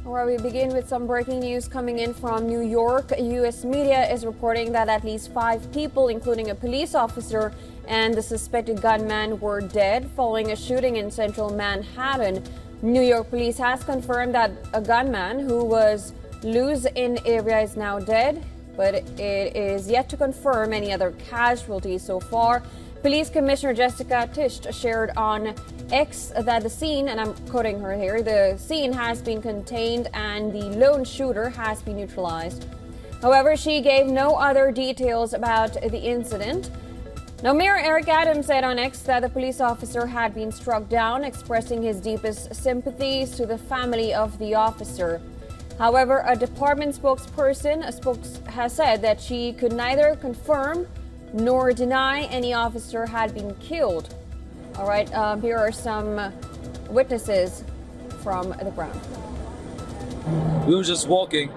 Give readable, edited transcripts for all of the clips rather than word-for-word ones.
Where we begin with some breaking news coming in from New York. U.S. media is reporting that at least 5 people, including a police officer and the suspected gunman, were dead following a shooting in central Manhattan. New York police has confirmed that a gunman who was loose in area is now dead, but it is yet to confirm any other casualties so far. Police Commissioner Jessica Tisch shared on X that the scene, and I'm quoting her here, the scene has been contained and the lone shooter has been neutralized. However, she gave no other details about the incident. Now, Mayor Eric Adams said on X that the police officer had been struck down, expressing his deepest sympathies to the family of the officer. However, a department spokesperson has said that she could neither confirm nor deny any officer had been killed. All right, here are some witnesses from the ground. We were just walking,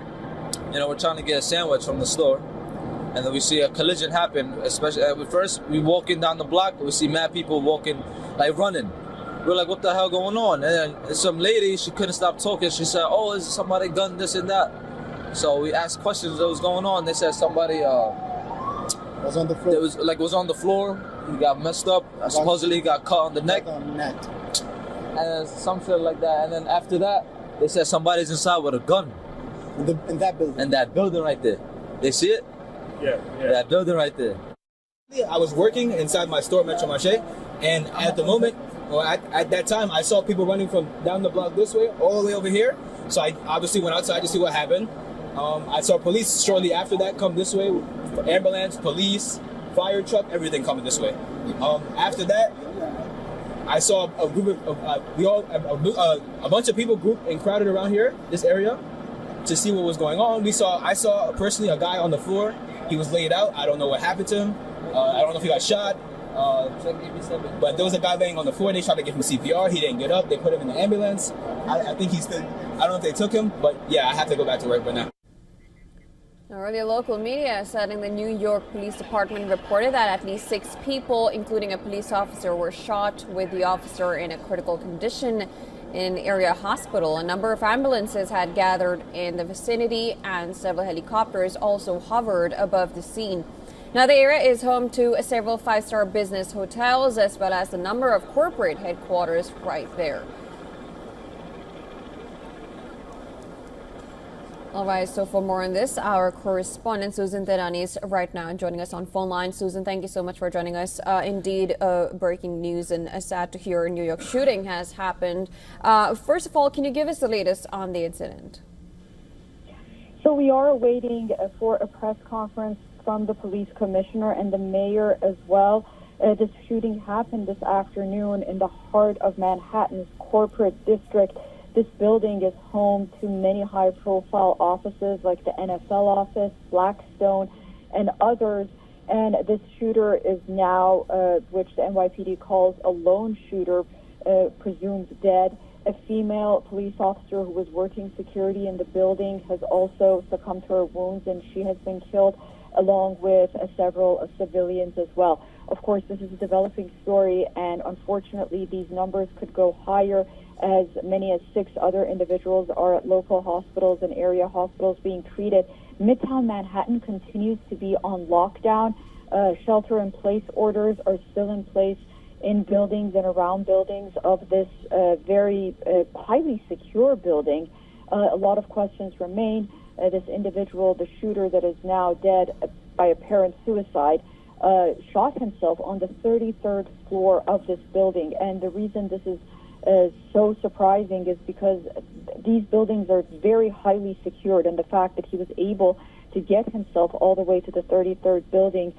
we're trying to get a sandwich from the store, and then we see a collision happen. Especially at first, we walking down the block, we see mad people walking, like running. We're like, what the hell going on? And then some lady, she couldn't stop talking. She said, oh, is somebody gunned this and that? So we asked questions what was going on. They said somebody was on the floor. It was on the floor. He got messed up. Supposedly he got cut on the neck. And some shit like that. And then after that, they said somebody's inside with a gun. In that building. In that building right there. They see it? Yeah. That building right there. I was working inside my store, Metro Marché, and at the moment, at that time, I saw people running from down the block this way, all the way over here. So I obviously went outside to see what happened. I saw police shortly after that come this way, ambulance, police, fire truck, everything coming this way. After that, I saw a group of a bunch of people grouped and crowded around here, this area, to see what was going on. I saw personally a guy on the floor. He was laid out. I don't know what happened to him. I don't know if he got shot. But there was a guy laying on the floor. They tried to give him CPR. He didn't get up. They put him in the ambulance. I think he's still. I don't know if they took him, but yeah, I have to go back to work by now. Earlier, local media said in the New York Police Department reported that at least 6 people, including a police officer, were shot, with the officer in a critical condition in area hospital. A number of ambulances had gathered in the vicinity, and several helicopters also hovered above the scene. Now, the area is home to several 5-star business hotels, as well as a number of corporate headquarters right there. All right, so for more on this, our correspondent Susan Terani is right now joining us on phone line. Susan, thank you so much for joining us. Indeed, breaking news, and sad to hear a New York shooting has happened. First of all, can you give us the latest on the incident? So we are waiting for a press conference from the police commissioner and the mayor as well. This shooting happened this afternoon in the heart of Manhattan's corporate district. This building is home to many high-profile offices like the NFL office, Blackstone, and others. And this shooter is now, which the NYPD calls a lone shooter, presumed dead. A female police officer who was working security in the building has also succumbed to her wounds, and she has been killed, along with several civilians as well. Of course, this is a developing story, and unfortunately, these numbers could go higher, as many as 6 other individuals are at local hospitals and area hospitals being treated. Midtown Manhattan continues to be on lockdown. Shelter-in-place orders are still in place in buildings and around buildings of this very highly secure building. A lot of questions remain. This individual, the shooter that is now dead by apparent suicide, shot himself on the 33rd floor of this building. And the reason this is so surprising is because these buildings are very highly secured, and the fact that he was able to get himself all the way to the 33rd building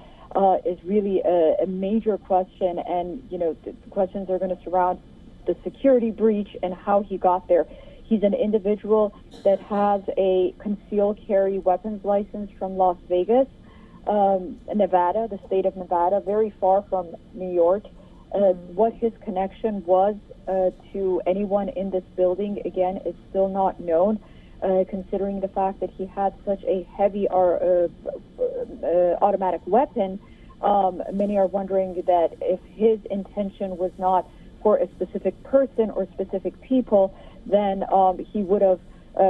is really a major question. And, the questions are going to surround the security breach and how he got there. He's an individual that has a concealed carry weapons license from Las Vegas, Nevada, the state of Nevada, very far from New York. What his connection was to anyone in this building, again, is still not known, considering the fact that he had such a heavy automatic weapon. Many are wondering that if his intention was not for a specific person or specific people, then he would have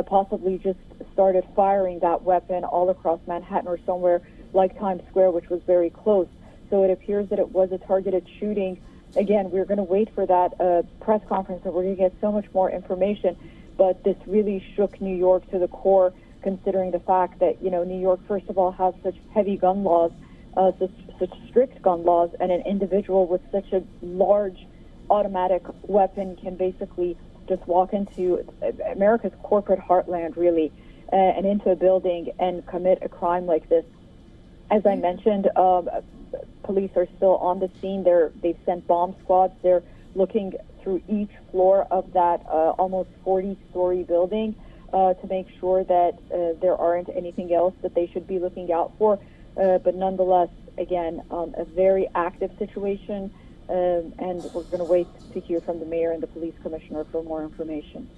possibly just started firing that weapon all across Manhattan or somewhere like Times Square, which was very close. So it appears that it was a targeted shooting. Again, we're going to wait for that press conference, and we're going to get so much more information. But this really shook New York to the core, considering the fact that, New York, first of all, has such heavy gun laws, such strict gun laws, and an individual with such a large automatic weapon can basically just walk into America's corporate heartland, really, and into a building and commit a crime like this. As I mentioned, police are still on the scene. They've sent bomb squads. They're looking through each floor of that almost 40-story building to make sure that there aren't anything else that they should be looking out for. But nonetheless, again, a very active situation, and we're going to wait to hear from the mayor and the police commissioner for more information.